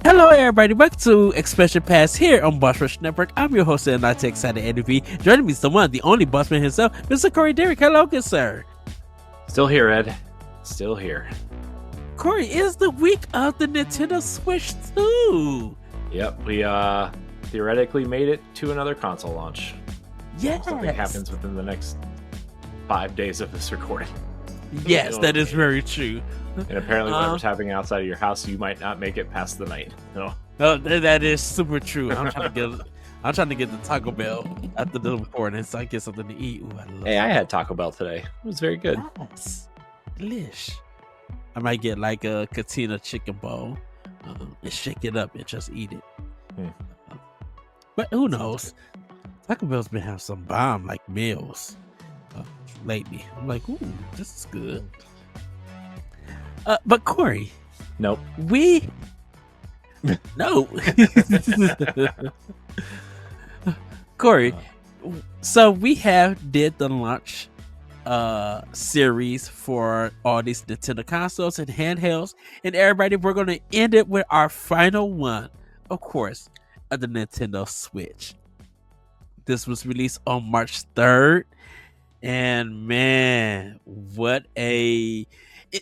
Hello, everybody. Welcome to Expression Pass here on Boss Rush Network. I'm your host and not excited Eddie V. Joining me is the one, the only bossman himself, Mr. Corey Dirrig. Hello, good sir. Still here, Ed. Still here. Corey, is the week of the Nintendo Switch 2. Yep, we theoretically made it to another console launch. Yes. Something happens within the next 5 days of this recording. Yes, that is very true. And apparently whatever's happening outside of your house, you might not make it past the night. No. Oh, that is super true. I'm trying to get the Taco Bell after the recording so I can get something to eat. Ooh, I had Taco Bell today. It was very good. Yes. Delish. I might get like a Katina chicken bowl and shake it up and just eat it. But who knows? Taco Bell's been having some bomb like meals lately. I'm like, ooh, this is good. But Corey, nope. No. Corey, so we did the launch series for all these Nintendo consoles and handhelds, and everybody, we're going to end it with our final one, of course, of the Nintendo Switch. This was released on March 3rd, and man, what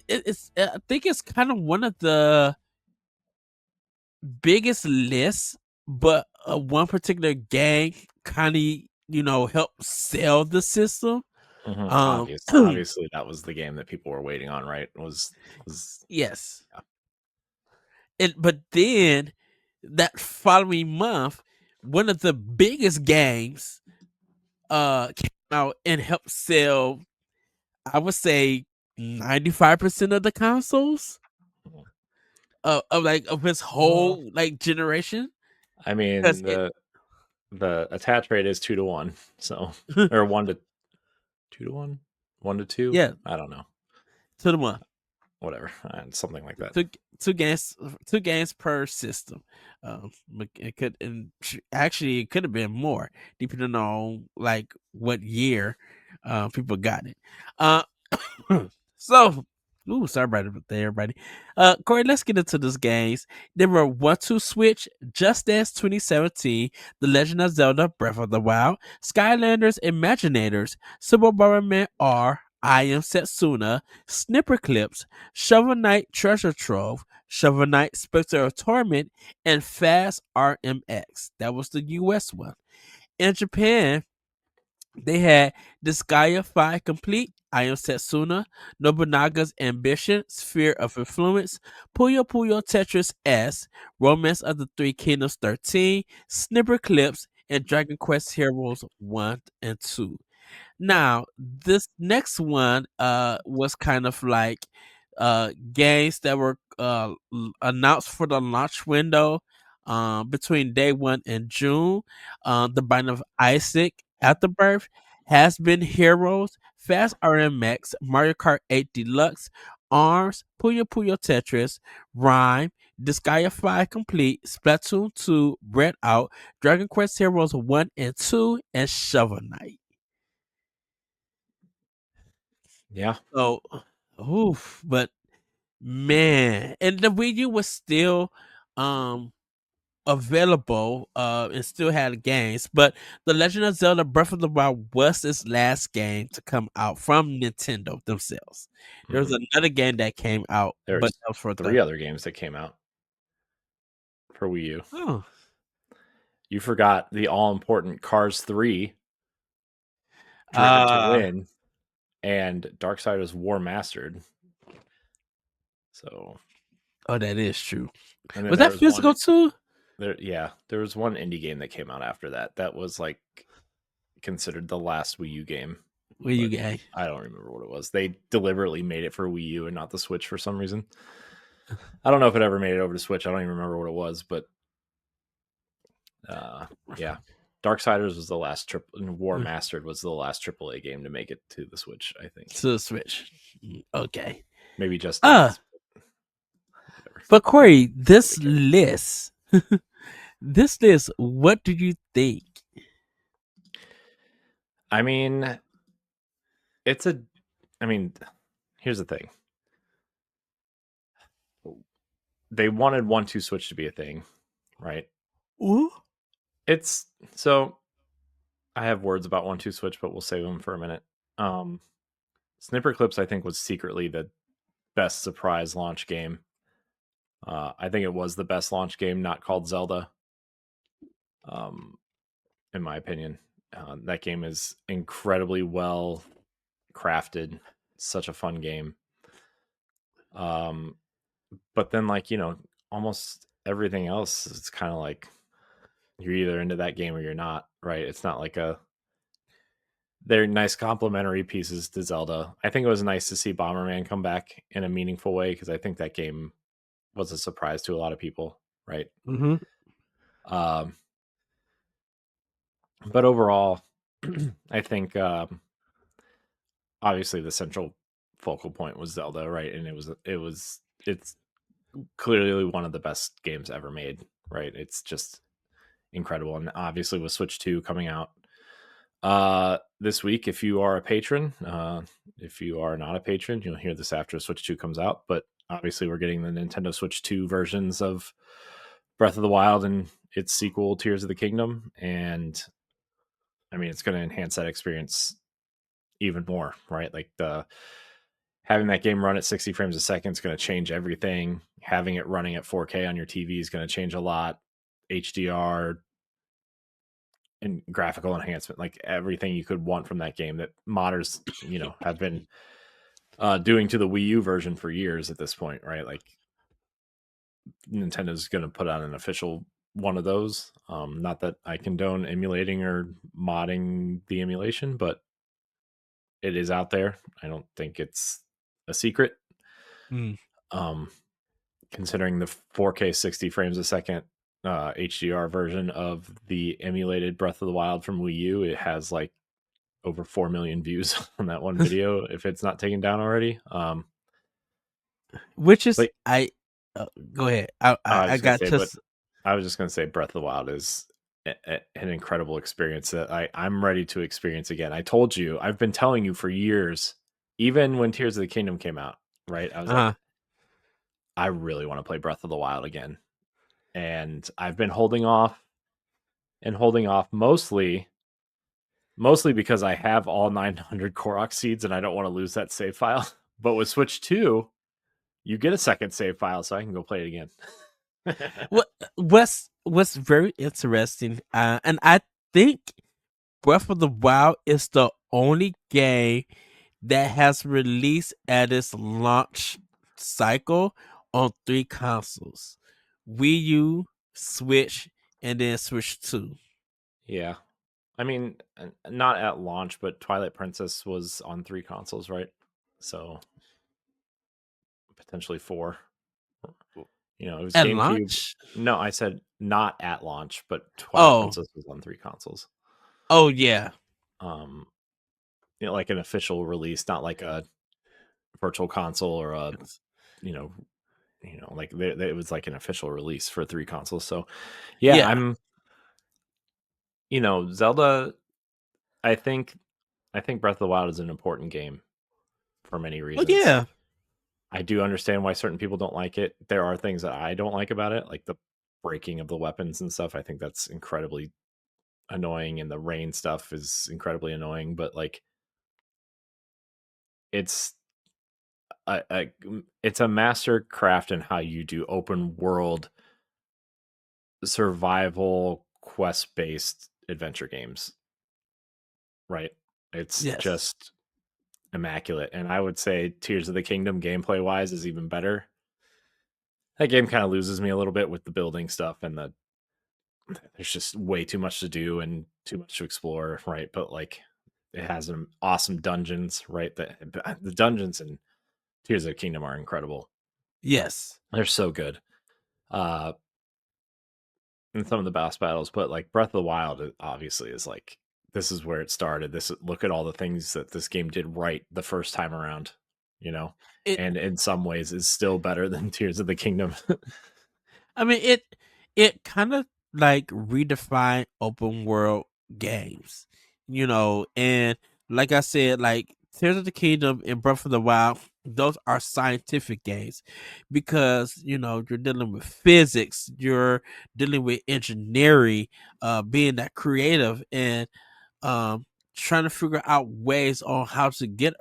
it's I think it's kind of one of the biggest lists, but one particular game kind of helped sell the system. Obviously that was the game that people were waiting on, right? Yes. Yeah. But then that following month, one of the biggest games came out and helped sell, I would say, 95% of the consoles of his whole generation. I mean, the attach rate is 2-1, so or 1-2 to 1, 1-2. Yeah, I don't know. 2-1, whatever, something like that. Two games per system. It could, and actually it could have been more depending on like what year people got it. So, sorry about that, everybody. Corey, let's get into these games. There were 1-2 Switch, Just Dance 2017, The Legend of Zelda Breath of the Wild, Skylanders Imaginators, Super Mario Man R, I Am Setsuna, Snipper Clips, Shovel Knight Treasure Trove, Shovel Knight Spectre of Torment, and Fast RMX. That was the US one. In Japan, they had Disgaea 5 Complete, I Am Setsuna, Nobunaga's Ambition, Sphere of Influence, Puyo Puyo Tetris S, Romance of the Three Kingdoms 13, Snipper Clips, and Dragon Quest Heroes 1 and 2. Now, this next one was kind of like games that were announced for the launch window between day 1 and June. The Binding of Isaac, Afterbirth, Has Been Heroes, Fast RMX, Mario Kart 8 Deluxe, ARMS, Puyo Puyo Tetris, Rhyme, Disgaea 5 Complete, Splatoon 2, Breath Out, Dragon Quest Heroes 1 and 2, and Shovel Knight. Yeah. So, but man, and the Wii U was still available and still had games, but The Legend of Zelda Breath of the Wild was its last game to come out from Nintendo themselves. There was another game that came out, but that was for 3 other games that came out for Wii U. Oh, you forgot the all-important Cars 3 Driven to Win and Darksiders War Mastered. So, that is true. Was that physical too? There was one indie game that came out after that. That was like considered the last Wii U game. Wii U game. I don't remember what it was. They deliberately made it for Wii U and not the Switch for some reason. I don't know if it ever made it over to Switch. I don't even remember what it was, but yeah. Darksiders was the last War Mastered was the last AAA game to make it to the Switch, I think. To the Switch. Okay. Maybe just but Corey, this list, what do you think? I mean, here's the thing. they wanted 1-2 Switch to be a thing, right? Ooh. It's so I have words about 1-2 Switch, but we'll save them for a minute. Snipper Clips, I think, was secretly the best surprise launch game. I think it was the best launch game not called Zelda. In my opinion, that game is incredibly well crafted. Such a fun game. But then, like, almost everything else is kind of like you're either into that game or you're not, right? It's not like they're nice complementary pieces to Zelda. I think it was nice to see Bomberman come back in a meaningful way because I think that game was a surprise to a lot of people, right? Mm-hmm. But overall, I think obviously the central focal point was Zelda, right? And it's clearly one of the best games ever made, right? It's just incredible. And obviously with Switch 2 coming out this week, if you are a patron, if you are not a patron, you'll hear this after Switch 2 comes out, but obviously we're getting the Nintendo Switch 2 versions of Breath of the Wild and its sequel, Tears of the Kingdom. And I mean, it's going to enhance that experience even more, right? Like having that game run at 60 frames a second is going to change everything. Having it running at 4K on your TV is going to change a lot. HDR and graphical enhancement, like everything you could want from that game that modders, have been doing to the Wii U version for years at this point, right? Like Nintendo's going to put out an official one of those. Not that I condone emulating or modding the emulation, but it is out there. I don't think it's a secret. Mm. Considering the 4K 60 frames a second HDR version of the emulated Breath of the Wild from Wii U, it has like over 4 million views on that one video if it's not taken down already. Which is But go ahead. I I was gonna got say, but just I was just gonna say, Breath of the Wild is an incredible experience that I'm ready to experience again. I told you, I've been telling you for years, even when Tears of the Kingdom came out, right? I was like, I really want to play Breath of the Wild again, and I've been holding off mostly because I have all 900 Korok seeds and I don't want to lose that save file. But with Switch 2, you get a second save file, so I can go play it again. what's very interesting, and I think Breath of the Wild is the only game that has released at its launch cycle on 3 consoles: Wii U, Switch, and then Switch 2. Yeah. I mean, not at launch, but Twilight Princess was on 3 consoles, right? So potentially 4. It was At GameCube. launch? No, I said not at launch, but Twilight Oh. Princess was on 3 consoles. Oh yeah. Like an official release, not like a virtual console or a, like it was like an official release for 3 consoles. So yeah. I'm, Zelda. I think Breath of the Wild is an important game for many Oh reasons. yeah. I do understand why certain people don't like it. There are things that I don't like about it, like the breaking of the weapons and stuff. I think that's incredibly annoying, and the rain stuff is incredibly annoying. But like, it's a master craft in how you do open world survival quest based adventure games, right? It's just immaculate. And I would say Tears of the Kingdom gameplay wise is even better. That game kind of loses me a little bit with the building stuff and there's just way too much to do and too much to explore, right? But like, it has some awesome dungeons, right? The dungeons in Tears of the Kingdom are incredible. Yes. They're so good. And some of the boss battles, but like Breath of the Wild obviously is like, this is where it started. Look at all the things that this game did right the first time around, and in some ways is still better than Tears of the Kingdom. I mean, it kind of like redefined open world games, and like I said, like Tears of the Kingdom and Breath of the Wild, those are scientific games because you're dealing with physics, you're dealing with engineering, being that creative and um trying to figure out ways on how to get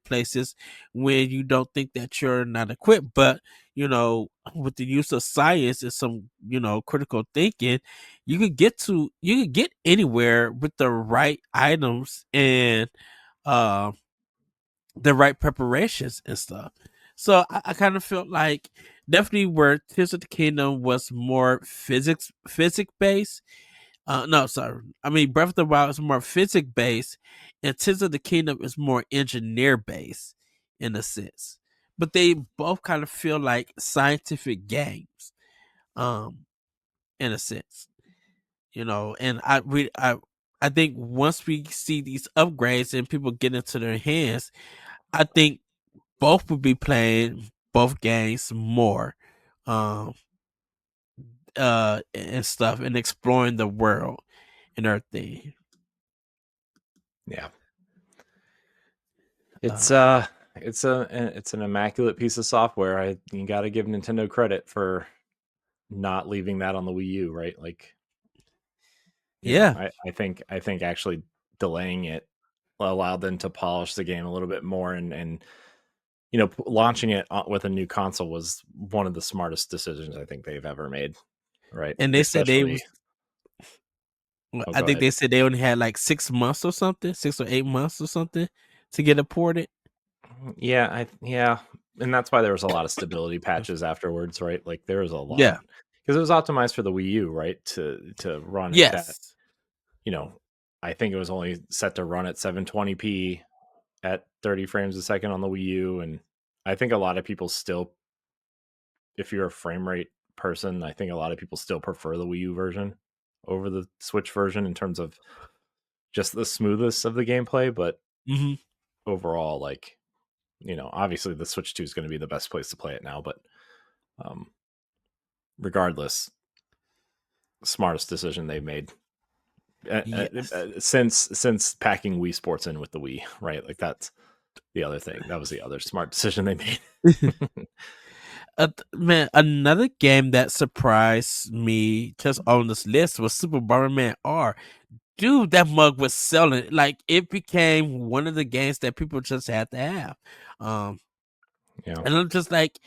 places when you don't think that you're not equipped. But with the use of science and some critical thinking, you could get anywhere with the right items and um the right preparations and stuff. So I kind of felt like definitely where Tears of the Kingdom was more physics based. No, sorry. I mean Breath of the Wild is more physics based, and Tears of the Kingdom is more engineer based in a sense. But they both kind of feel like scientific games, um, in a sense. And I think once we see these upgrades and people get into their hands, I think both will be playing both games more, um, and stuff, and exploring the world and everything. Yeah. Uh, It's an immaculate piece of software. You got to give Nintendo credit for not leaving that on the Wii U, right? Like, yeah, I think actually delaying it allowed them to polish the game a little bit more, and launching it with a new console was one of the smartest decisions I think they've ever made, right? and they said they was. Especially, Well, oh, I go think ahead. they said they only had like 6 months or something, 6 or 8 months or something, to get it ported. Yeah, and that's why there was a lot of stability patches afterwards, right? Like there was a lot Yeah. because it was optimized for the Wii U, right? To run at that, Yes. you know, I think it was only set to run at 720p at 30 frames a second on the Wii U, and I think a lot of people still, if you're a frame rate person, I think a lot of people still prefer the Wii U version over the Switch version in terms of just the smoothest of the gameplay, but Hmm. overall, like, obviously the Switch 2 is going to be the best place to play it now, but um, regardless, smartest decision they've made Yes. since packing Wii Sports in with the Wii, right? Like that's the other thing. That was the other smart decision they made. Man, another game that surprised me just on this list was Super Bomberman R. Dude, that mug was selling. Like it became one of the games that people just had to have. Um, Yeah. and I'm just like,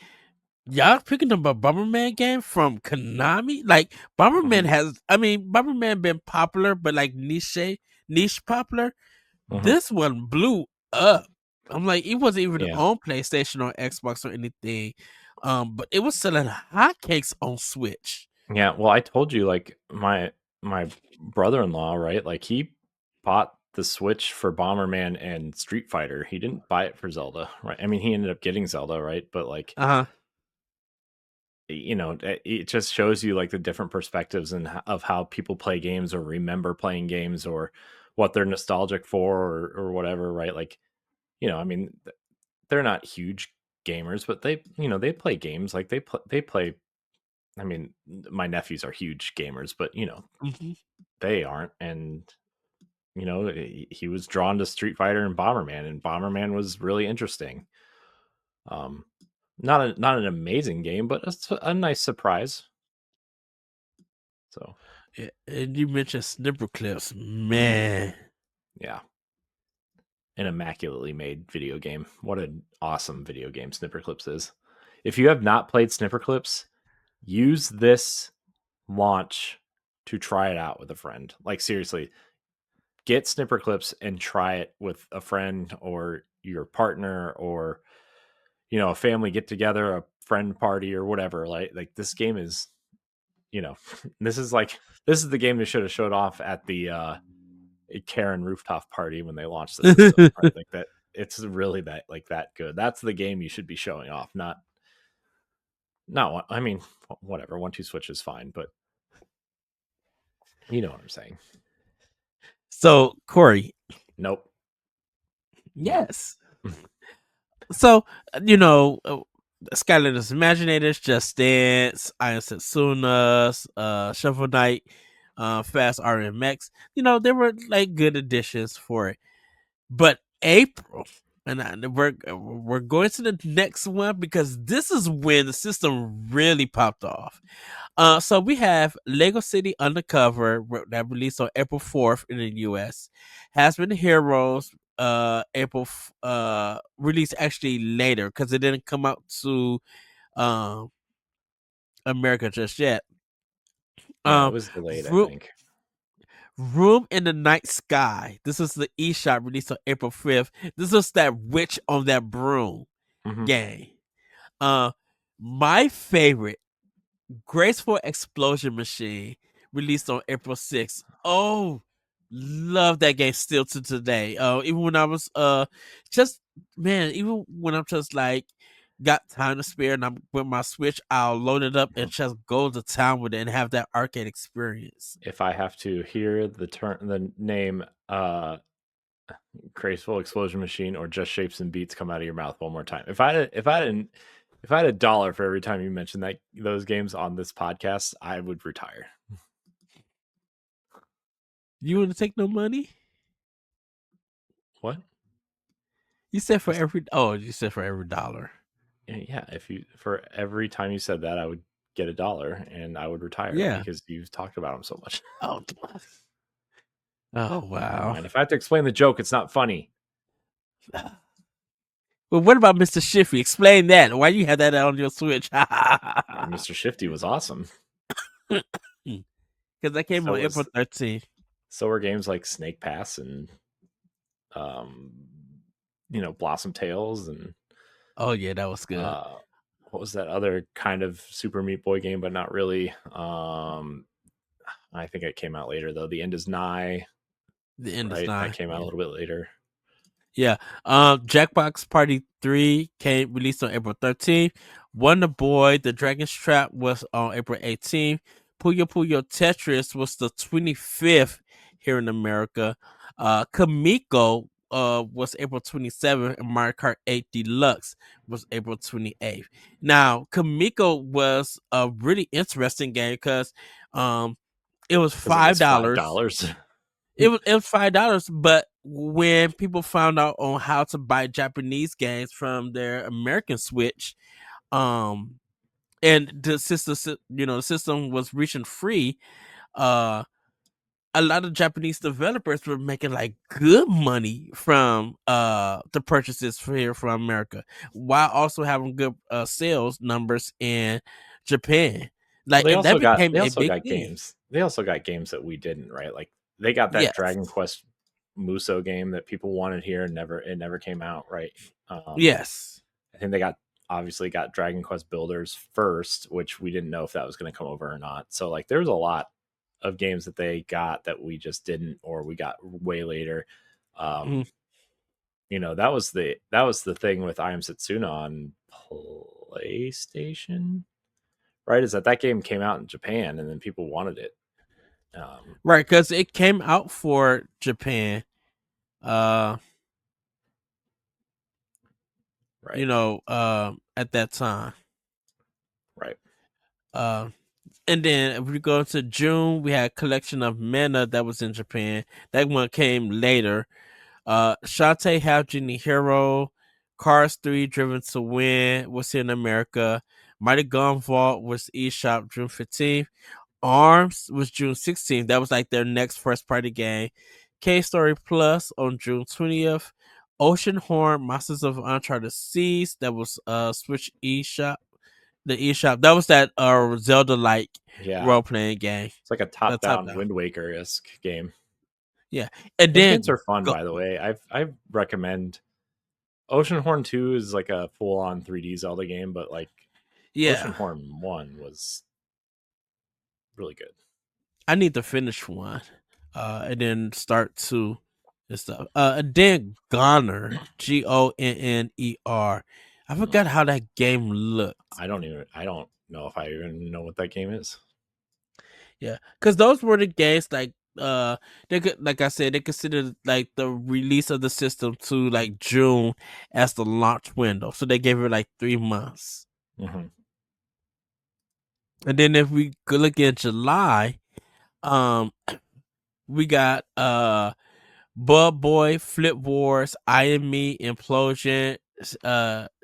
y'all picking up a Bomberman game from Konami? Like Mhm. Bomberman been popular, but like niche popular. Mhm. This one blew up. I'm like, it wasn't even Yeah. on PlayStation or Xbox or anything. But it was selling hotcakes on Switch. Yeah. Well, I told you, like my brother-in-law, right? Like he bought the Switch for Bomberman and Street Fighter. He didn't buy it for Zelda, right? I mean, he ended up getting Zelda, right? But like, Uh-huh. it just shows you like the different perspectives and of how people play games or remember playing games or what they're nostalgic for or whatever, right? Like, I mean, they're not huge gamers, but they play games. Like they play. I mean, my nephews are huge gamers, but Hmm. they aren't. And he was drawn to Street Fighter and Bomberman, and Bomberman was really interesting. Um, not an amazing game, but a nice surprise. So Yeah, and you mentioned snipper clips, man. yeah, an immaculately made video game. What an awesome video game Snipper Clips is. If you have not played Snipper Clips, use this launch to try it out with a friend. Like seriously, get Snipper Clips and try it with a friend or your partner or a family get together, a friend party or whatever. Like this game is, this is the game they should have showed off at the Karen rooftop party when they launched the system, right? Like that. It's really that good. That's the game you should be showing off, not no. I mean, whatever. 1-2 switch is fine, but you know what I'm saying. So, Corey, Nope. No. yes. So, you know, Skylanders Imaginators, Just Dance, Iron Setsunas, Shovel Knight, Fast RMX. They were like good additions for it. But April. And we're going to the next one because this is when the system really popped off. So we have Lego City Undercover that released on April 4th in the US. Has Been Heroes released actually later because it didn't come out to um America just yet. Yeah, it Um was delayed, I Room, think. Room in the Night Sky. This is the eShop released on April 5th. This is that witch on that broom Hmm. game. Uh my favorite, Graceful Explosion Machine, released on April 6th. Oh, love that game still to today. Even when I was just man, even when I'm just like got time to spare and I'm with my Switch, I'll load it up and just go to town with it and have that arcade experience. If I have to hear the name Graceful Explosion Machine or Just Shapes and Beats come out of your mouth one more time. If I had $1 for every time you mentioned those games on this podcast, I would retire. You want to take no money? What? You said for every you said for every dollar. Yeah, if you for every time you said that, I would get $1 and I would retire Yeah. because you've talked about them so much. Oh, oh Never wow. mind. If I have to explain the joke, it's not funny. Well, what about Mr. Shiffy? Explain that. Why you have that on your Switch? Mr. Shifty was awesome. Because that came So on April was 13th. so were games like Snake Pass and Blossom Tales and Oh yeah, that was good. what was that other kind of Super Meat Boy game, but not really. I think it came out later though. The End is Nigh, The end is right? That nigh. came out a Yeah. little bit later. Yeah. Jackbox Party 3 came released on April 13th. Wonder Boy, The Dragon's Trap was on April 18th. Puyo Puyo Tetris was the 25th here in America. Kamiko was April 27th, and Mario Kart 8 Deluxe was April 28th. Now, Kamiko was a really interesting game because it was Because it was five $5. dollars. It was $5, but when people found out on how to buy Japanese games from their American Switch, um, and the system was reaching free, uh, a lot of Japanese developers were making like good money from the purchases for here from America, while also having good sales numbers in Japan. Well, Like, and that became they a also big got thing. games. They also got games that we didn't, right? Like they got that Yes, Dragon Quest Muso game that people wanted here and never came out, right? Um, yes. I think they obviously got Dragon Quest Builders first, which we didn't know if that was going to come over or not. So like there was a lot of games that they got that we just didn't, or we got way later. Mhm. That was the thing with I Am Setsuna on PlayStation, right? Is that game came out in Japan and then people wanted it. Right, because it came out for Japan. Uh, Right, at that time. right. Uh, and then if we go to June, we had Collection of Mana that was in Japan. That one came later. Shantae Half Genie Hero, Cars 3 Driven to Win was here in America. Mighty Gun Vault was eShop June 15th. ARMS was June 16th. That was like their next first party game. K Story Plus on June 20th. Ocean Horn Masters of Uncharted Seas. That was Switch eShop. The eShop. That was that Zelda like Yeah, role playing game. it's like a The top top-down down. Wind Waker-esque game. Yeah. And Those games then are fun, by the way. I recommend Oceanhorn 2 is like a full-on 3D Zelda game, but like yeah. Oceanhorn 1 was really good. I need to finish one. And then start two and stuff. And then Goner. Gonner. I forgot how that game looked. I don't know if I even know what that game is. Yeah, because those were the games like they could, like I said, they considered like the release of the system to like June as the launch window, so they gave it like 3 months. Mm-hmm. And then if we look at July, um, we got Bud Boy, Flip Wars, I Am Me, Implosion,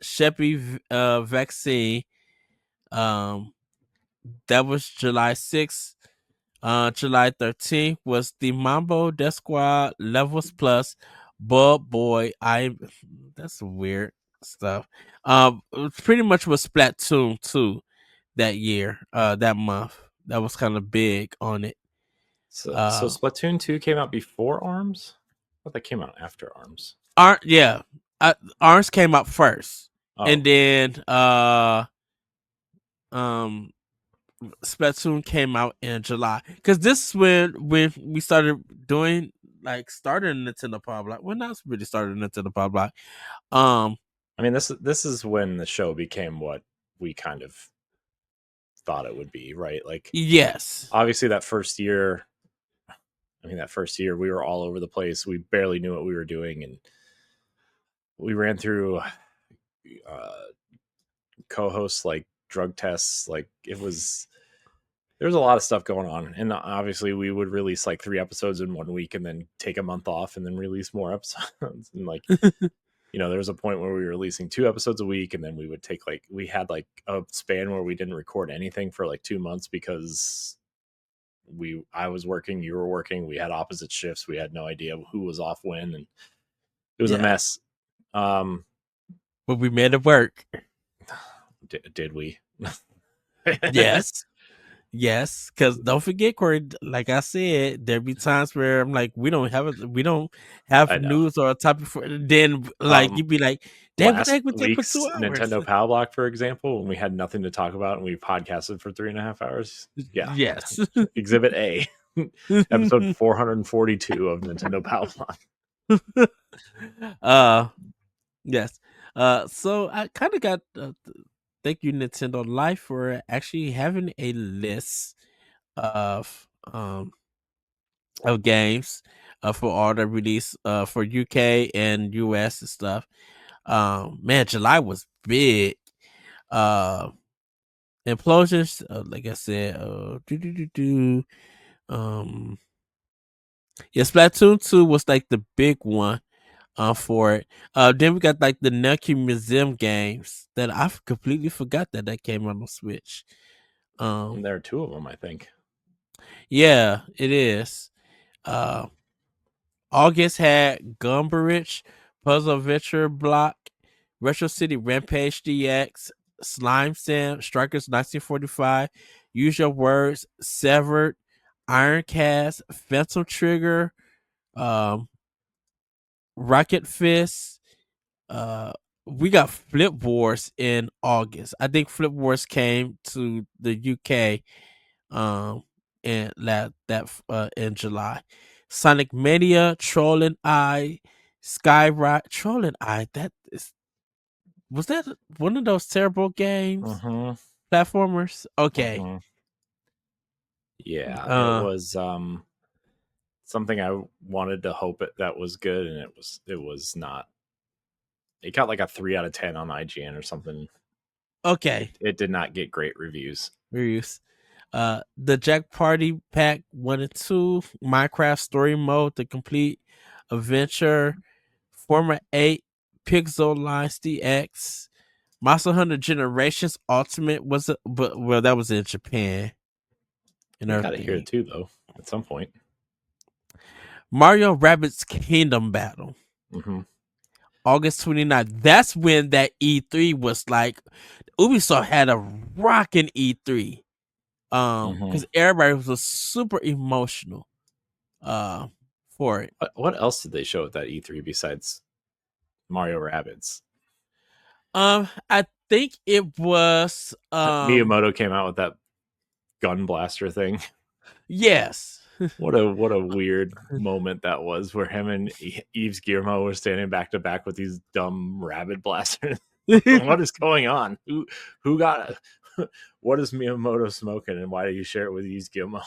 Sheppy Vaccine. Um, that was July 6th. July 13th was the Mambo Death Squad Levels Plus Bud Boy. That's weird stuff. It pretty much was Splatoon 2 that year, that month. That was kind of big on it. So Splatoon 2 came out before ARMS? I thought that came out after ARMS. Yeah, Arms came out first, and Oh, then um Splatoon came out in July, because this is when we started doing starting Nintendo Power Block. Well, not really started Nintendo Power Block. I mean, this is when the show became what we kind of thought it would be, right? Like, yes, obviously that first year, we were all over the place. We barely knew what we were doing, and we ran through co-hosts like drug tests. Like, there was a lot of stuff going on, and obviously we would release like 3 episodes in 1 week and then take a month off and then release more episodes. And like, there was a point where we were releasing 2 episodes a week, and then we would take we had like a span where we didn't record anything for like 2 months because I was working, you were working, we had opposite shifts, we had no idea who was off when, and it was a mess. But we made it work. Did we? Yes. Yes, because don't forget, Corey. Like I said, there be times where I'm like, we don't have news or a topic for. Then you'd be like, "Damn, what the heck would take for 2 hours?" Nintendo Power Block, for example, when we had nothing to talk about and we podcasted for 3.5 hours. Yeah. Yes. Exhibit A, episode 442 of Nintendo Power Block. Yes. So I kind of got. Thank you, Nintendo Life, for actually having a list of games for all the release for UK and US and stuff. Man, July was big. Implosions, like I said, yeah, Splatoon 2 was like the big one for it. Then we got like the Nucky Museum games that I completely forgot that came on the Switch. There are 2 of them, I think. Yeah, it is. August had Gumberich, Puzzle Adventure Block, Retro City Rampage DX, Slime Sam, Strikers 1945, Use Your Words, Severed, Iron Cast, Phantom Trigger, Rocket Fist. We got Flip Wars in August. I think Flip Wars came to the UK in in July. Sonic Mania, Trolling Eye, Skyrock, Trolling Eye. Was that one of those terrible games? Platformers? Okay. Yeah, it was something I wanted to hope that was good, and it was not. It got like a 3 out of 10 on IGN or something. Okay. It did not get great reviews. The Jack Party Pack 1 and 2, Minecraft Story Mode, the complete adventure, Former 8, Pixel Lines DX, Monster Hunter Generations Ultimate but that was in Japan. And I got it here too, though, at some point. Mario Rabbids Kingdom Battle. August 29th. That's when that E3 was like, Ubisoft had a rocking E3. Because everybody was super emotional for it. What else did they show at that E3 besides Mario Rabbids? I think it was Miyamoto came out with that gun blaster thing. Yes. What a weird moment that was, where him and Yves Guillemot were standing back to back with these dumb rabbit blasters. What is going on? Who got what is Miyamoto smoking, and why do you share it with Yves Guillemot?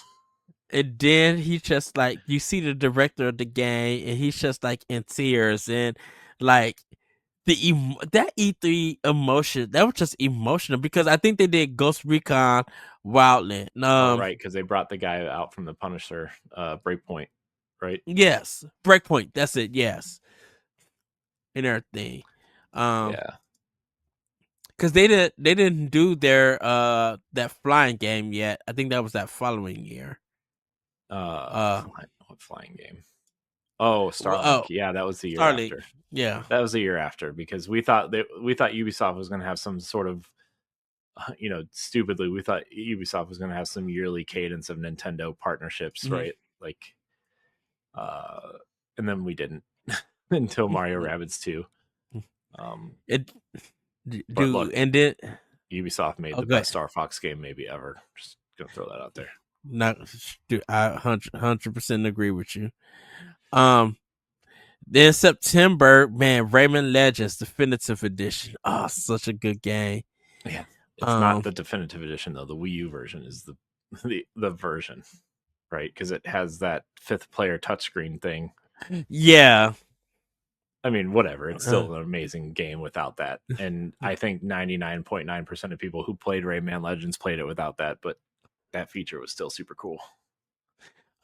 And then he just like, you see the director of the game, and he's just like in tears, and like that E3 emotion, that was just emotional, because I think they did Ghost Recon Wildland. Right, because they brought the guy out from the Punisher Breakpoint. right? Yes, Breakpoint. That's it. Yes, and everything. Yeah. Because they didn't do their that flying game yet. I think that was that following year. Uh, What flying game? Oh, Starlink. oh, Yeah, that was the year Starlink. after. Yeah. That was the year after because we thought Ubisoft was going to have some sort of stupidly we thought Ubisoft was going to have some yearly cadence of Nintendo partnerships, Mhm. right? Like uh and then we didn't until Mario Rabbids 2. Um It but do look, and then Ubisoft made the okay. best Star Fox game maybe ever. Just going to throw that out there. Not do I 100% agree with you. Um, then September, man, Rayman Legends Definitive Edition. Oh, such a good game. Yeah. It's not Um, the definitive edition though. The Wii U version is the version, right? Because it has that fifth player touchscreen thing. yeah. I mean, whatever. It's Uh, still an amazing game without that. And I think 99.9% of people who played Rayman Legends played it without that, but that feature was still super cool.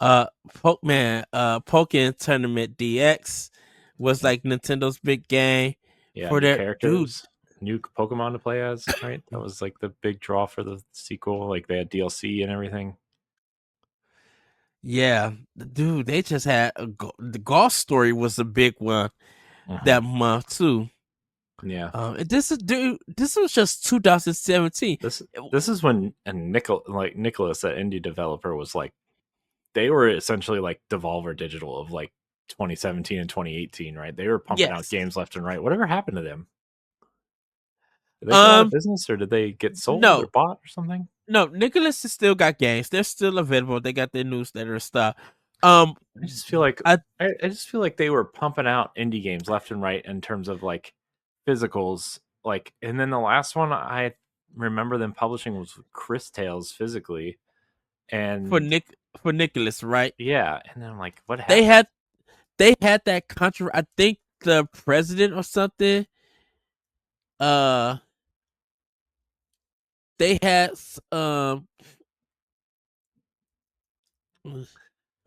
Pokken Tournament DX was like Nintendo's big game Yeah, for new their dude. characters, new Pokemon to play as, right? That was like the big draw for the sequel. Like they had DLC and everything. Yeah, dude, they just had the golf story was a big one Hmm. that month too. Yeah. This was just 2017. This is when Nicholas, that indie developer, was like they were essentially like Devolver Digital of like 2017 and 2018, right? They were pumping out Yes. games left and right. Whatever happened to them? Did they go out of Um. business or did they get sold or No. bought or something? No. Nicholas has still got games. They're still available. They got their newsletter and stuff. Um. I just feel like I I just feel like they were pumping out indie games left and right in terms of like physicals. Like, and then the last one I remember them publishing was Chris Tales physically, for and Nicholas, right? yeah, and then I'm like, what They happened? had they had that contra. I think the president or something. Uh. They had I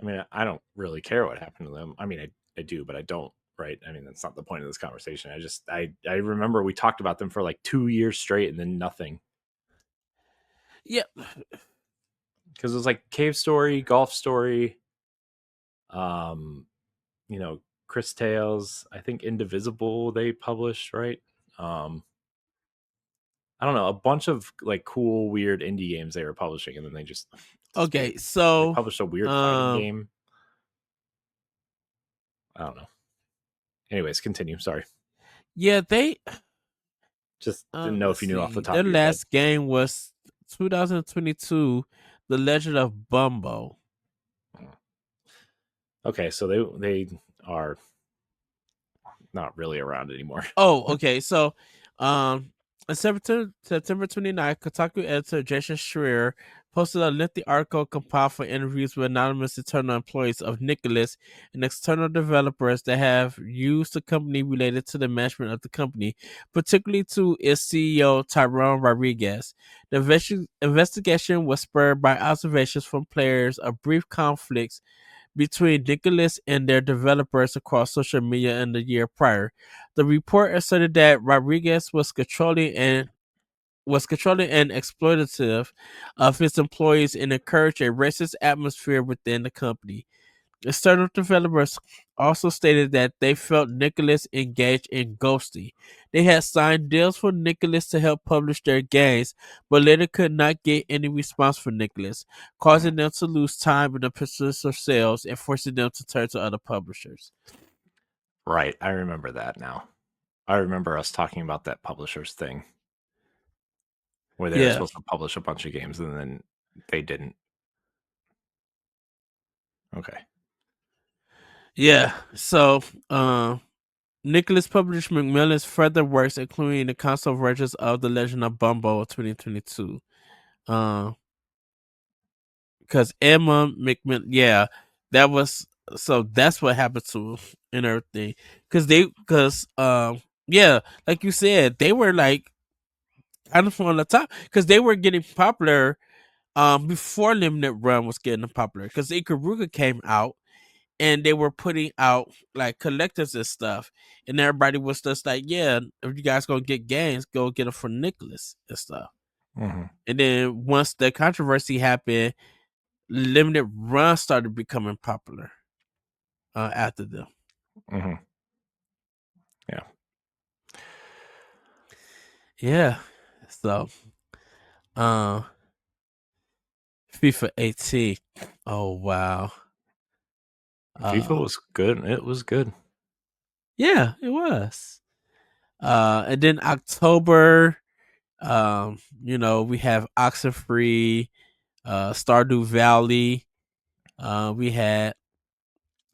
mean, I don't really care what happened to them. I mean, I do, but I don't. Right? I mean, that's not the point of this conversation. I remember we talked about them for like 2 years straight, and then nothing. Yeah. Because it was like Cave Story, Golf Story, um, Chris Tales. I think Indivisible they published, right? Um, I don't know, a bunch of like cool, weird indie games they were publishing, and then they just Okay. disappeared. They So published a weird fighting um. game. I don't know. Anyways, continue. Sorry. Yeah. They Just didn't know let's if you knew off the see. top Their of your head. last game was 2022, The Legend of Bumbo. Okay, so they are not really around anymore. Oh, okay. So, on September 29th, Kotaku editor Jason Schreier posted a lengthy article compiled for interviews with anonymous internal employees of Nicholas and external developers that have used the company related to the management of the company, particularly to its CEO Tyrone Rodriguez. The investigation was spurred by observations from players of brief conflicts between Nicholas and their developers across social media in the year prior. The report asserted that Rodriguez was controlling and exploitative of his employees and encouraged a racist atmosphere within the company. External developers also stated that they felt Nicholas engaged in ghosting. They had signed deals for Nicholas to help publish their games, but later could not get any response from Nicholas, causing them to lose time in the pursuit of sales and forcing them to turn to other publishers. Right, I remember that now. I remember us talking about that publishers thing where they were Yeah, supposed to publish a bunch of games and then they didn't. Okay. yeah. So, Nicholas published McMillan's further works, including the console versions of The Legend of Bumbo 2022. Because Emma McMillan, yeah, that was so that's what happened to him and everything. Yeah, like you said, they were like kind of on the top because they were getting popular before Limited Run was getting popular because Ikaruga came out and they were putting out like collectors and stuff, and everybody was just like, "Yeah, if you guys gonna get games, go get them for Nicholas and stuff." Mm-hmm. And then once the controversy happened, limited runs started becoming popular after them. Mm-hmm. Yeah. Yeah, so uh, FIFA 18. Oh wow. FIFA Uh, was good. It was good. yeah, it was. And then October, we have Oxenfree, Stardew Valley. We had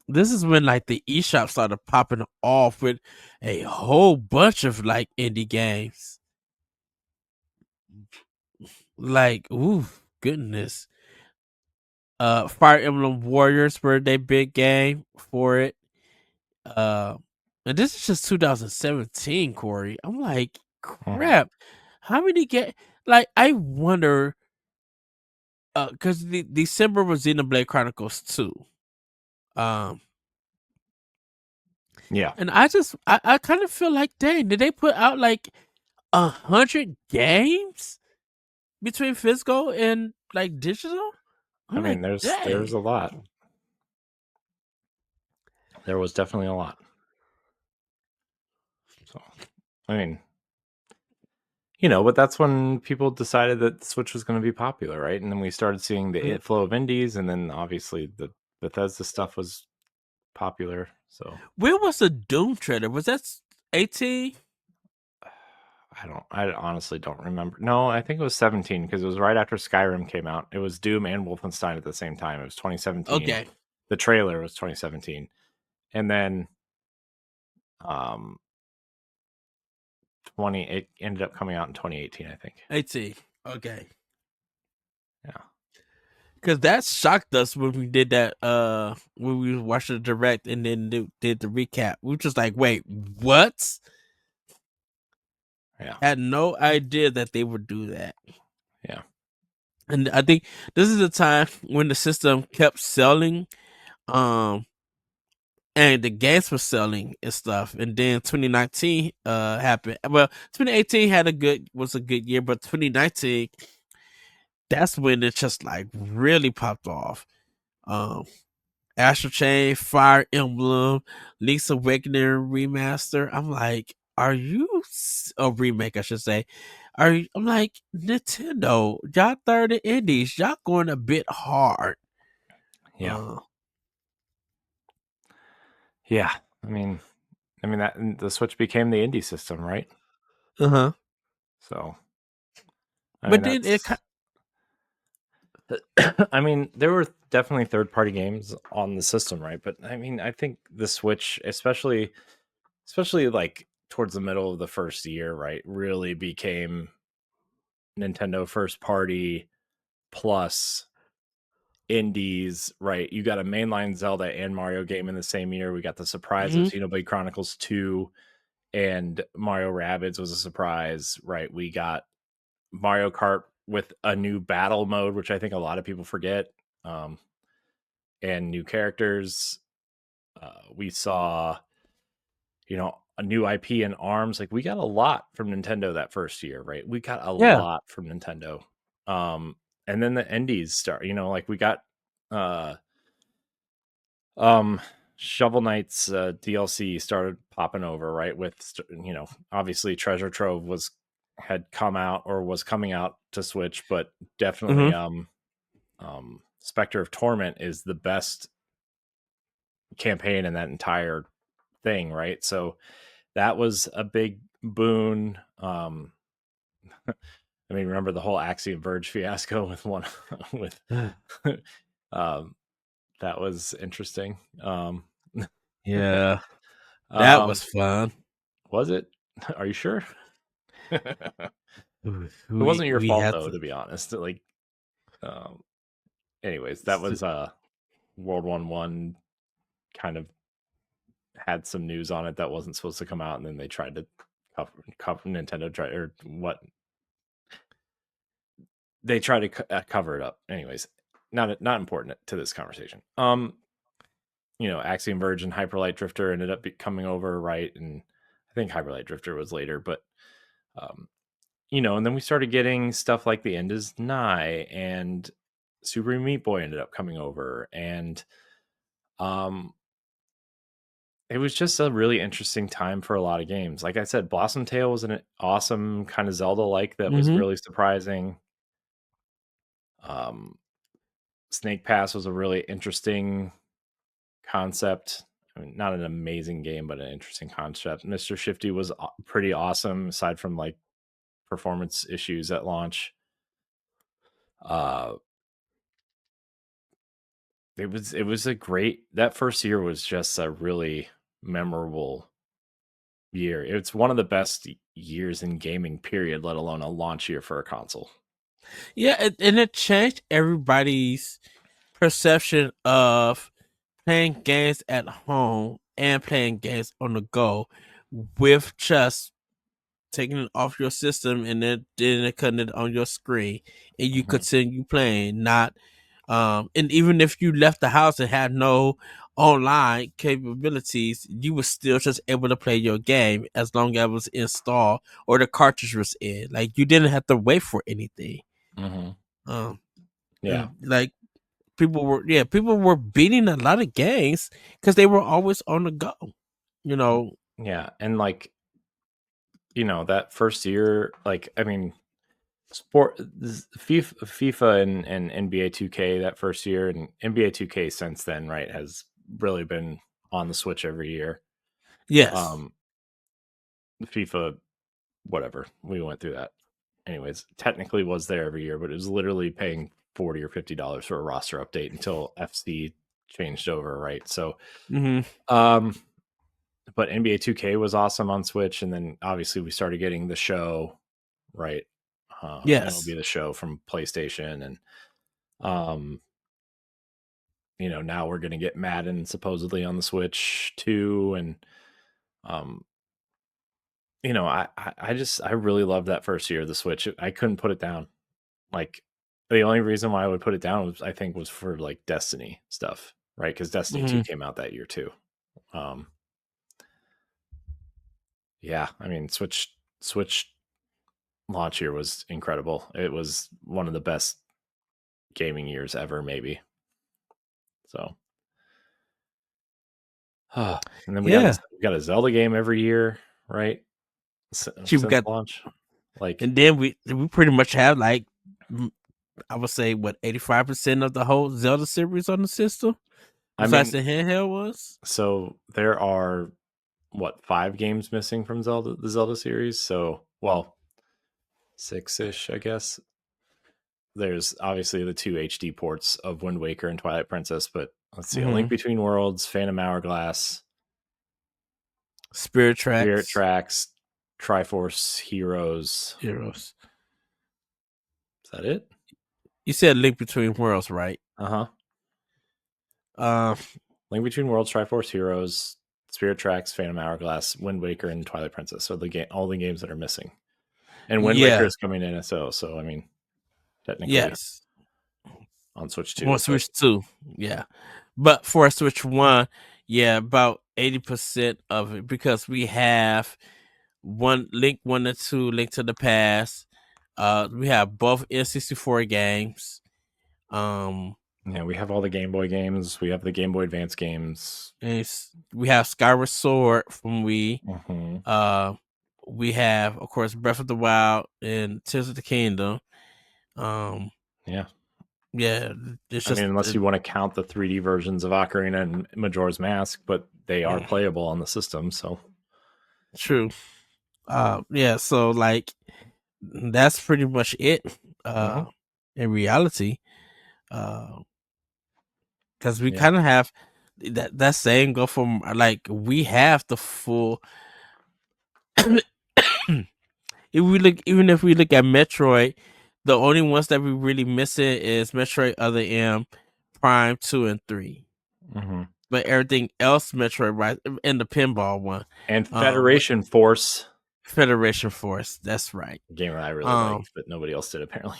this is when like the eShop started popping off with a whole bunch of like indie games. Like, ooh, goodness. Fire Emblem Warriors were their big game for it. Uh, and this is just 2017, Corey. I'm like, Mm-hmm. crap. How many get like I wonder because the December was Xenoblade Chronicles 2. Um Yeah. and I kind of feel like dang, did they put out like 100 games between physical and like digital? I I'm mean, like, there's dang. a lot. There was definitely a lot. So, I mean, but that's when people decided that the Switch was going to be popular, right? And then we started seeing the Mm. flow of indies, and then obviously the Bethesda stuff was popular. So Where was the Doom trailer? Was that 18? I honestly don't remember. No, I think it was 17 because it was right after Skyrim came out. It was Doom and Wolfenstein at the same time. It was 2017. Okay. The trailer was 2017, and then um it ended up coming out in 2018, I think. 18. Okay. Yeah. Because that shocked us when we did that, when we watched the direct and then did the recap. We were just like, wait, what? Yeah. Had no idea that they would do that. Yeah. And I think this is the time when the system kept selling, um, and the games were selling and stuff. And then 2019 happened. Well, 2018 was a good year, but 2019, that's when it just like really popped off. Um, Astral Chain, Fire Emblem, Link's Awakening remaster. I'm like, are you a remake? I should say. I'm like, Nintendo, y'all third in indies, y'all going a bit hard. Yeah. Uh Yeah. I mean that the Switch became the indie system, right? huh. So I mean But then it that's I mean, there were definitely third-party games on the system, right? But I mean, I think the Switch, especially like towards the middle of the first year, right, really became Nintendo first party plus indies, right? You got a mainline Zelda and Mario game in the same year. We got the surprise of mhm. Xenoblade Chronicles 2 and Mario Rabbids was a surprise, right? We got Mario Kart with a new battle mode, which I think a lot of people forget, um, and new characters. We saw, a new IP in Arms. Like we got a lot from Nintendo that first year, right? We got a Yeah. lot from Nintendo. Um, and then the indies start. Like we got uh, um, Shovel Knight's DLC started popping over, right? Obviously Treasure Trove had come out or was coming out to Switch, but definitely Hmm. Spectre of Torment is the best campaign in that entire thing, right? So that was a big boon. I mean, remember the whole Axiom Verge fiasco with one with um that was interesting. Yeah, that um was fun. was it? Are you sure? It Ooh, wasn't your we fault had though, to. to be honest. Like um anyways, that was World 1 kind of had some news on it that wasn't supposed to come out, and then they tried to cover Nintendo tried or what they tried to cover it up. Anyways, not important to this conversation. Axiom Verge and Hyperlight Drifter ended up coming over, right? And I think Hyperlight Drifter was later, but um, and then we started getting stuff like The End Is Nigh, and Super Meat Boy ended up coming over, and it was just a really interesting time for a lot of games. Like I said, Blossom Tale was an awesome kind of Zelda-like that was Mm-hmm. really surprising. Snake Pass was a really interesting concept. I mean, not an amazing game, but an interesting concept. Mr. Shifty was pretty awesome, aside from like performance issues at launch. It was a great, that first year was just a really memorable year. It's one of the best years in gaming, period, let alone a launch year for a console. Yeah, and it changed everybody's perception of playing games at home and playing games on the go with just taking it off your system and then cutting it on your screen and you continue playing. Not and even if you left the house and had no online capabilities, you were still just able to play your game as long as it was installed or the cartridge was in. Like you didn't have to wait for anything. Um, Yeah. and like people were beating a lot of games because they were always on the go. Yeah, and like that first year, like I mean, FIFA and NBA 2K that first year, and NBA 2K since then, right, has really been on the Switch every year. Yes. Um, FIFA, whatever, we went through that. Anyways, technically was there every year, but it was literally paying $40 or $50 for a roster update until FC changed over, right? So, but NBA 2K was awesome on Switch, and then obviously we started getting the show, right? Yes. MLB The Show from PlayStation, and now we're gonna get Madden supposedly on the Switch too, and I really loved that first year of the Switch. I couldn't put it down. Like the only reason why I would put it down was for like Destiny stuff, right? Because Destiny 2 came out that year too. Yeah, I mean Switch launch year was incredible. It was one of the best gaming years ever, maybe. So, and then we got a Zelda game every year, right? Since launch, like, and then we pretty much have like I would say 85% of the whole Zelda series on the system. Besides the handheld was. So there are 5 games missing from the Zelda series. So 6-ish, I guess. There's obviously the 2 HD ports of Wind Waker and Twilight Princess, but let's see, A Link Between Worlds, Phantom Hourglass, Spirit Tracks, Triforce Heroes. Is that it? You said Link Between Worlds, right? Link Between Worlds, Triforce Heroes, Spirit Tracks, Phantom Hourglass, Wind Waker, and Twilight Princess. So all the games that are missing. And Wind Waker is coming in SO, so I mean, technically, yes, on Switch 2. On Switch 2, yeah. But for Switch 1, yeah, about 80% of it, because we have Link 1 and 2, Link to the Past. We have both N64 games. Yeah, we have all the Game Boy games. We have the Game Boy Advance games. We have Skyward Sword from Wii. We have, of course, Breath of the Wild and Tears of the Kingdom. Yeah. It's just, unless you want to count the 3D versions of Ocarina and Majora's Mask, but they are playable on the system, so. True. So like that's pretty much it. In reality, because we kind of have that same go from like we have the full. Even if we look at Metroid, the only ones that we really missing is Metroid Other M, Prime 2 and 3. But everything else, Metroid, right, and the pinball one, and Federation Force. Federation Force, that's right. A game that I really liked, but nobody else did apparently.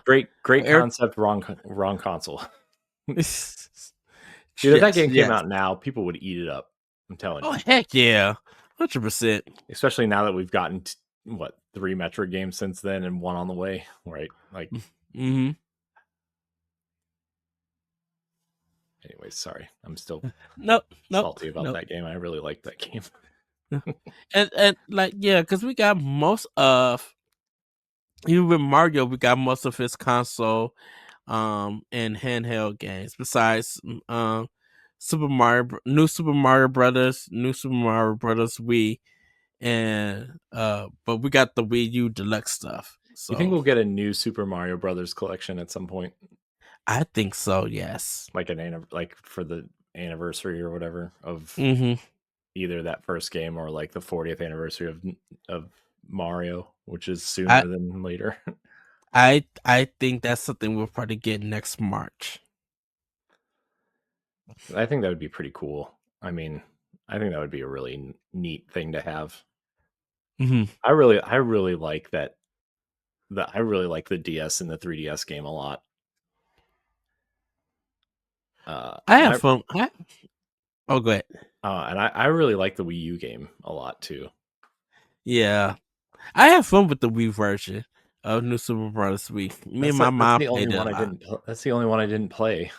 Great concept, wrong console. Dude, if that Yes, game came yes. out now, people would eat it up. I'm telling Oh you. heck yeah, 100%. Especially now that we've gotten what 3 Metroid games since then and one on the way, right? Like, Mm-hmm. anyways, sorry, I'm still Nope, nope, salty about nope. that game. I really liked that game. And like yeah, because we got most of even with Mario, we got most of his console and handheld games. Besides New Super Mario Brothers, New Super Mario Brothers Wii, and but we got the Wii U Deluxe stuff. You think So we'll get a new Super Mario Brothers collection at some point, I think so. Yes. like like for the anniversary or whatever of Mm-hmm. either that first game or like the 40th anniversary of Mario, which is I sooner than later. I think that's something we'll probably get next March. I think that would be pretty cool. I mean, I think that would be a really neat thing to have. Mm-hmm. I really like that. I really like the DS and the 3DS game a lot. I And have fun. Oh, go ahead. I really like the Wii U game a lot too. Yeah, I have fun with the Wii version of New Super Brothers Wii. Me and my That's mom the only played it a one I lot. didn't. That's the only one I didn't play.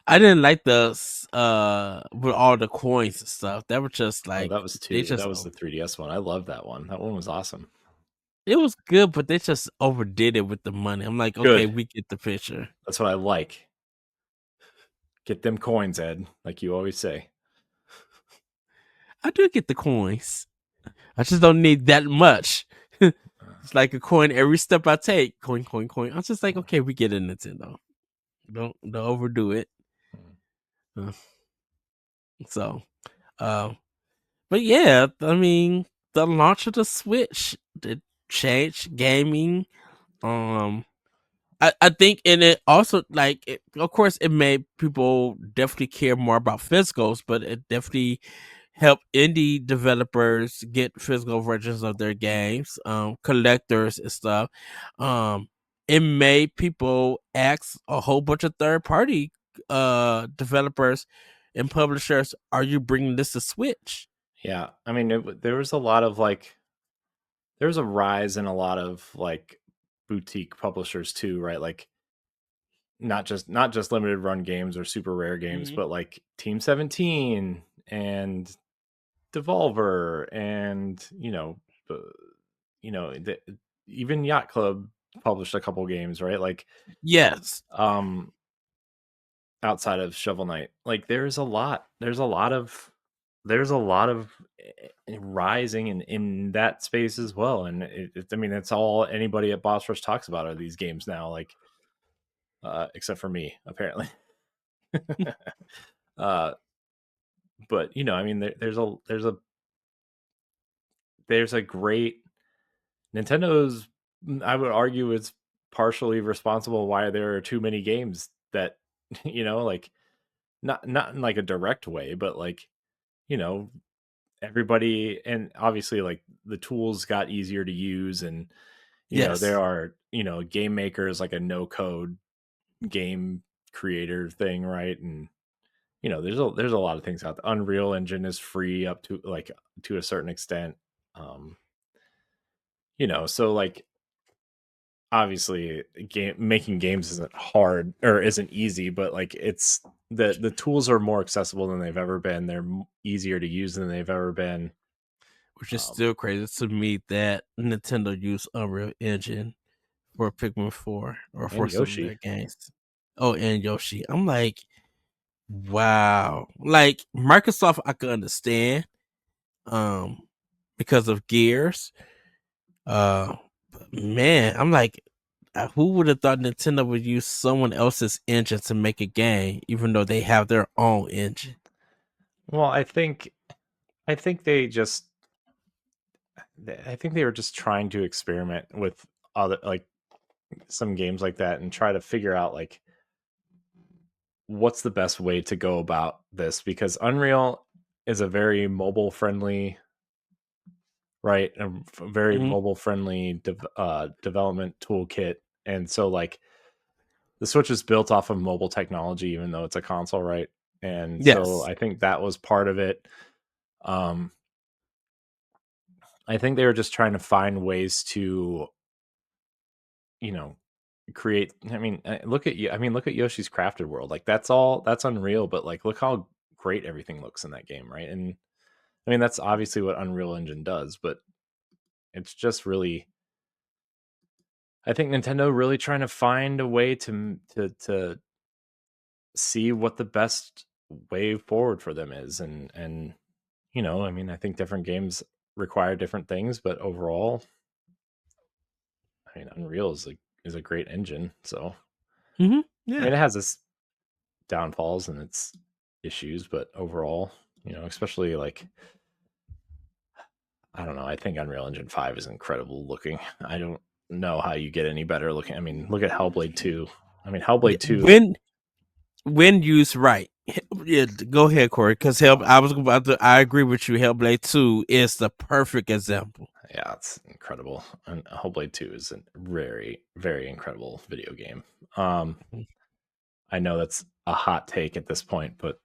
I didn't like the with all the coins and stuff. That was just Oh, like that was they two. just That was the 3DS one. I love that one. That one was awesome. it was good, but they just overdid it with the money. I'm like, okay, Good. we get the picture. That's what I like. Get them coins, Ed, like you always say. I do get the coins. I just don't need that much. It's like a coin every step I take. Coin, coin, coin. I'm just like, okay, we get it, Nintendo. Don't overdo it. Uh, so, uh, but yeah, I mean, the launch of the Switch did change gaming. Um, I think, and it also of course, it made people definitely care more about physicals, but it definitely helped indie developers get physical versions of their games, collectors and stuff. It made people ask a whole bunch of third party developers and publishers, "Are you bringing this to Switch?" Yeah, I mean, there was a lot of like, there was a rise in a lot of like boutique publishers too, right? Like not just limited run games or super rare games, Mm-hmm. but like Team 17 and Devolver and uh, you know the, even Yacht Club published a couple games, right? Like Yes, um outside of Shovel Knight. Like there's a lot of rising in that space as well. And I mean, it's all anybody at Boss Rush talks about are these games now, like except for me, apparently. uh, but I mean, there's a great Nintendo's. I would argue it's partially responsible why there are too many games that like not in like a direct way, but like you know everybody, and obviously like the tools got easier to use, and there yes, are game makers, like a no code game creator thing, right? And there's a lot of things out there. Unreal Engine is free up to like to a certain extent. um so like obviously making games isn't hard or isn't easy, but like it's the tools are more accessible than they've ever been. They're easier to use than they've ever been. which is um still crazy to me that Nintendo used Unreal Engine for Pikmin 4 or for and some of Yoshi. their games. Oh, and Yoshi. I'm like, wow. Like Microsoft I could understand um because of Gears. But man, I'm like who would have thought Nintendo would use someone else's engine to make a game even though they have their own engine? Well, I think they were just trying to experiment with other, like, some games like that and try to figure out like what's the best way to go about this, because Unreal is a very mobile friendly, right? A very Mhm. mobile friendly development toolkit. And so like the Switch is built off of mobile technology, even though it's a console, right? And so Yes. I think that was part of it. Um, I think they were just trying to find ways to, you know, create. I mean, look at you. I mean, look at Yoshi's Crafted World. Like that's Unreal, but like look how great everything looks in that game, right? And I mean, that's obviously what Unreal Engine does, but it's just really. I think Nintendo really trying to find a way to see what the best way forward for them is, and I mean, I think different games require different things, but overall, I mean, Unreal is a great engine. So Mm-hmm. I Yeah. mean, it has its downfalls and its issues, but overall, especially like I don't know, I think Unreal Engine 5 is incredible looking. I don't know how you get any better looking. I mean, look at Hellblade 2. I mean, Yeah. Hellblade 2, When used right. Yeah, go ahead, Corey. Because I was about to. I agree with you. Hellblade 2 is the perfect example. yeah, it's incredible. And Hellblade 2 is a very, very incredible video game. I know that's a hot take at this point, but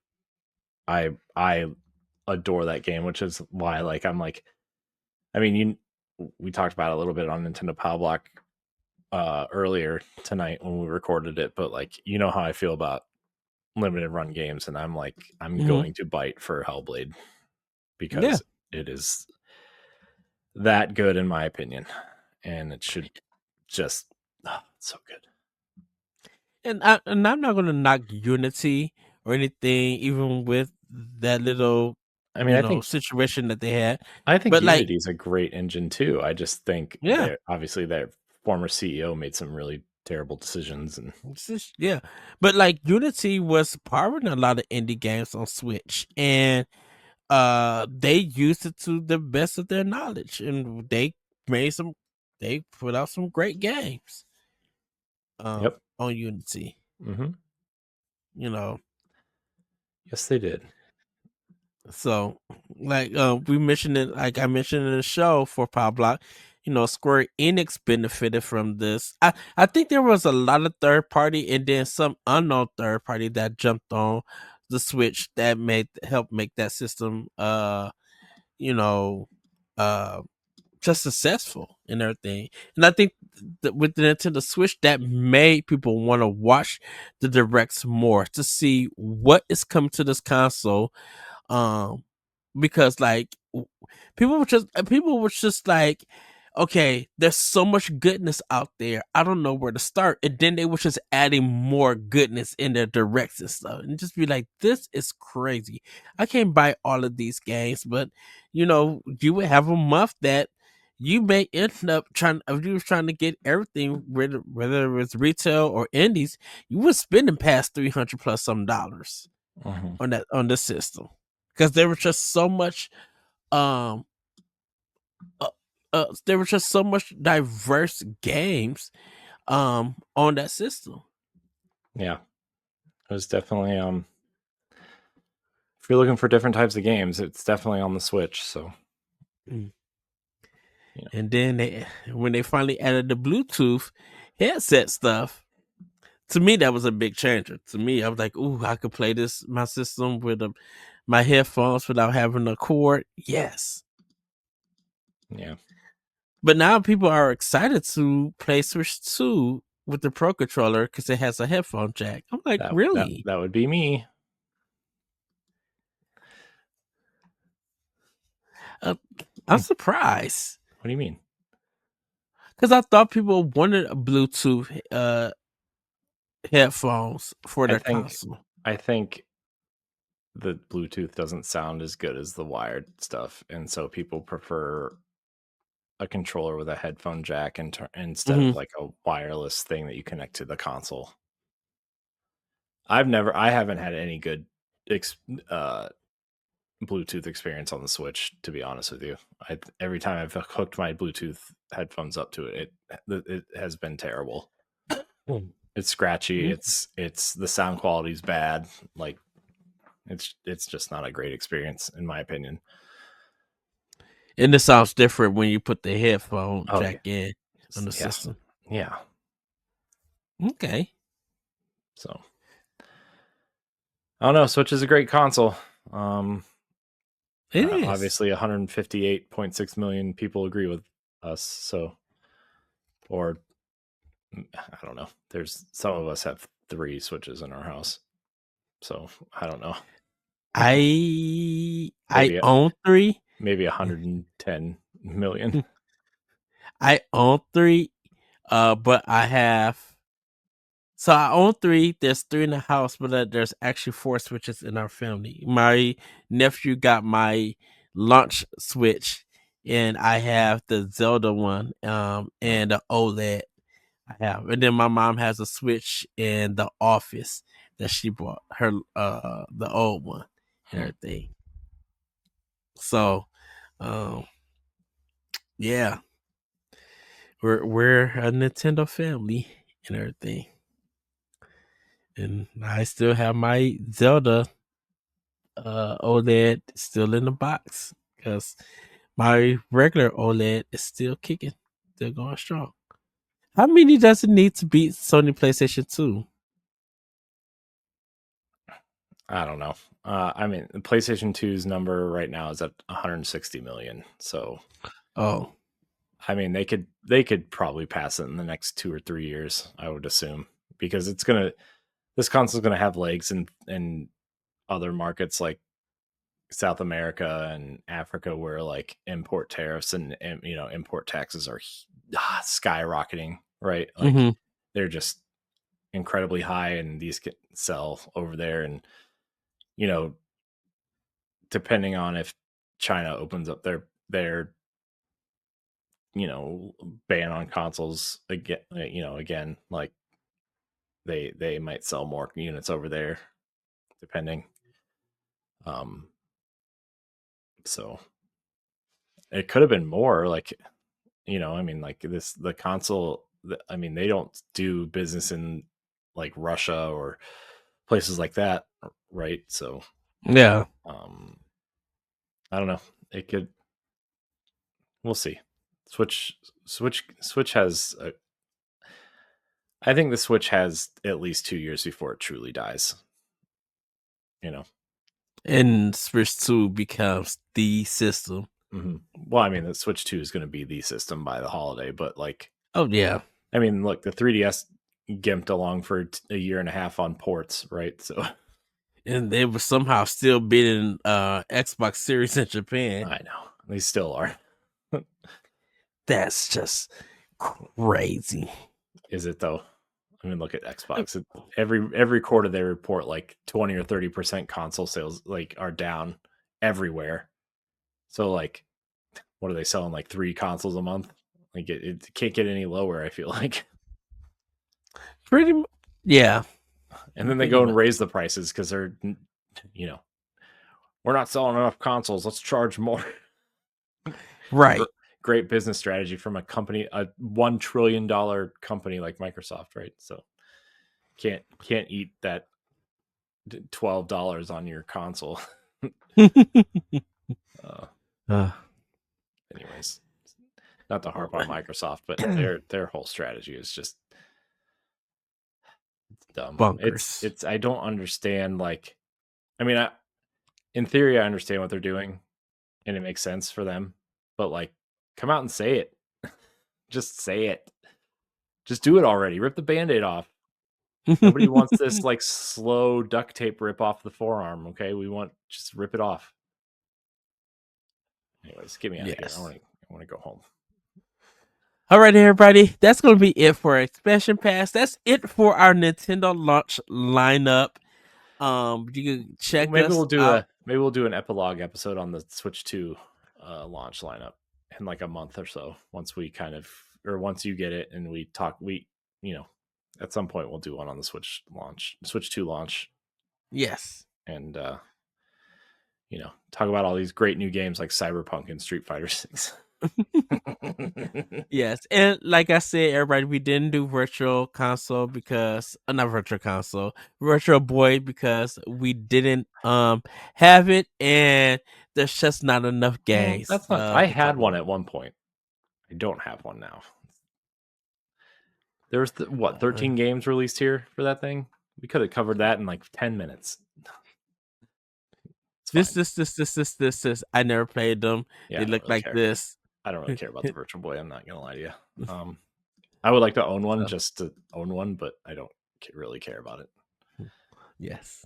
I adore that game, which is why I'm like, I mean, we talked about it a little bit on Nintendo Power Block earlier tonight when we recorded it, but like how I feel about limited run games, and I'm like I'm Mm-hmm. going to bite for Hellblade Yeah. because it is that good in my opinion, and it should just it's so good. And I'm not gonna knock Unity or anything, even with that little, I mean, situation that they had. I think But like, Unity is a great engine too. I just think yeah, obviously their former CEO made some really terrible decisions, and yeah. But like Unity was powering a lot of indie games on Switch, and they used it to the best of their knowledge, and made some they put out some great games yep, on Unity. hmm You know, yes, they did. so like we mentioned it, like I mentioned in the show for Power Block, Square Enix benefited from this. I think there was a lot of third party and then some unknown third party that jumped on the Switch that made help make that system you know uh just successful and everything. And I think that with the Nintendo Switch, that made people want to watch the directs more to see what is coming to this console. Um, because like people were just like, okay, there's so much goodness out there. I don't know where to start. And then they were just adding more goodness in their directs and stuff. And just be like, this is crazy. I can't buy all of these games, but you would have a month that you may end up trying if you was trying to get everything, whether it was retail or indies, you were spending past 300 plus some dollars hmm on the system. Because there was just so much um there was just so much diverse games on that system. Yeah, it was definitely if you're looking for different types of games, it's definitely on the Switch. So Mm. you know, And then when they finally added the Bluetooth headset stuff, to me that was a big changer. To me, I was like, "Ooh, I could play my system with my headphones without having a cord." Yes, yeah, but now people are excited to play Switch 2 with the Pro controller because it has a headphone jack. I'm like, really? that would be me. Uh, I'm surprised What do you mean? because I thought people wanted a Bluetooth headphones for I their think console. I think the Bluetooth doesn't sound as good as the wired stuff, and so people prefer a controller with a headphone jack instead Hmm. of like a wireless thing that you connect to the console. I haven't had any good ex- uh, Bluetooth experience on the Switch, to be honest with you. Every time I've hooked my Bluetooth headphones up to it has been terrible. It's scratchy. It's the sound quality's bad. Like it's just not a great experience in my opinion. And it sounds different when you put the headphone Oh jack in on the yeah, system. yeah. Okay. So I don't know. Switch is a great console. It is. Obviously 158.6 million people agree with us. So, or I don't know. There's some of us have 3 Switches in our house. So I don't know. I Maybe own 3. maybe 110 million. I own 3, but I own 3. There's 3 in the house, but there's actually 4 Switches in our family. My nephew got my launch Switch, and I have the Zelda one, and the OLED I have. And then my mom has a Switch in the office that she bought her, the old one and everything. So, yeah, we're a Nintendo family and everything. And I still have my Zelda OLED still in the box because my regular OLED is still kicking, still going strong. How many does it need to beat Sony PlayStation 2? I don't know. I mean, the PlayStation 2's number right now is at 160 million. So, Oh, I mean, they could probably pass it in the next 2 or 3 years, I would assume, because this console's gonna have legs in other markets like South America and Africa, where like import tariffs and import taxes are skyrocketing, right? Like mm-hmm. they're just incredibly high, and these can sell over there, and you know, depending on if China opens up their ban on consoles again, again, like they might sell more units over there, depending. So it could have been more, like, I mean, like the console. I mean, they don't do business in like Russia or places like that, right? So, Yeah. I don't know. It could. We'll see. Switch has. I think the Switch has at least 2 years before it truly dies. And Switch 2 becomes the system. Mm-hmm. Well, I mean, the Switch 2 is going to be the system by the holiday, but like, Oh, yeah. I mean, look, the 3DS gimped along for a year and a half on ports, right? So, And they were somehow still beating Xbox Series in Japan. I know they still are. That's just crazy. Is it though? I mean, look at Xbox. Every quarter they report like 20 or 30% console sales like are down everywhere. So like, what are they selling? Like 3 consoles a month? Like it can't get any lower, I feel like. Pretty much, yeah. And then they go and raise the prices because they're, we're not selling enough consoles. Let's charge more. Right. Great business strategy from a company, a $1 trillion company like Microsoft, right? So can't eat that $12 on your console. Anyways, not to harp on Microsoft, but their whole strategy is just dumb. Bunkers. It's I don't understand. Like, I mean, in theory, I understand what they're doing, and it makes sense for them. But like, come out and say it. Just say it. Just do it already. Rip the Band-Aid off. Nobody wants this like slow duct tape rip off the forearm. Okay, we want just rip it off. Anyways, get me out of here. I want to go home. All right, everybody. That's going to be it for Expansion Pass. That's it for our Nintendo launch lineup. You can check maybe us we'll do out. maybe we'll do an episode episode on the Switch 2 launch lineup in like a month or so. Once we once you get it and we talk, at some point we'll do one on the Switch 2 launch. Yes. And talk about all these great new games like Cyberpunk and Street Fighter 6. Yes, and like I said, everybody, we didn't do virtual console because not virtual boy because we didn't have it, and there's just not enough games. That's not. I had one at one point. I don't have one now. There was 13 games released here for that thing We could have covered that in like 10 minutes. It's fine. This. I never played them. Yeah, They I don't look really like care. this. I don't really care about the Virtual Boy. I'm not gonna lie to you. I would like to own one So, just to own one, but I don't really care about it. yes.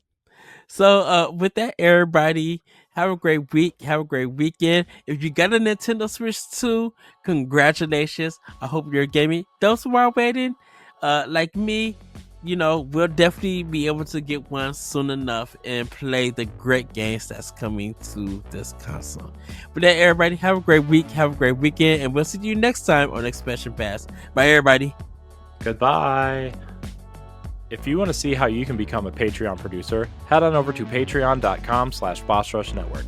So with that, everybody, have a great week. Have a great weekend. If you got a Nintendo Switch 2, congratulations. I hope you're gaming. Those who are waiting, like me, we'll definitely be able to get one soon enough and play the great games that's coming to this console. With that, everybody, have a great week. Have a great weekend. And we'll see you next time on Expansion Pass. Bye, everybody. Goodbye. If you want to see how you can become a Patreon producer, head on over to patreon.com/BossRushNetwork.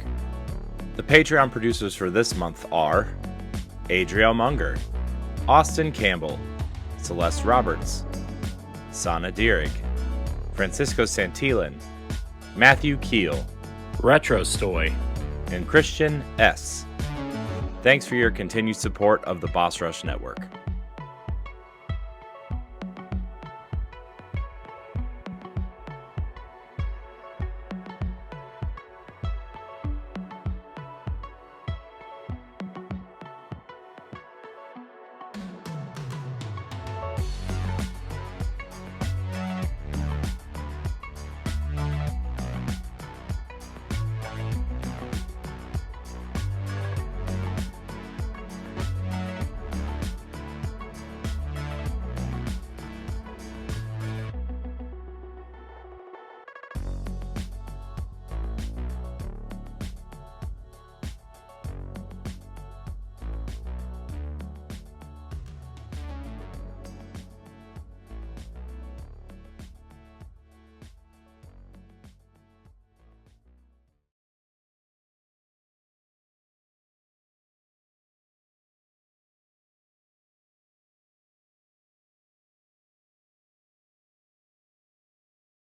The Patreon producers for this month are Adriel Munger, Austin Campbell, Celeste Roberts, Sana Dirrig, Francisco Santillan, Matthew Keel, Retro Stoy, and Christian S. Thanks for your continued support of the Boss Rush Network.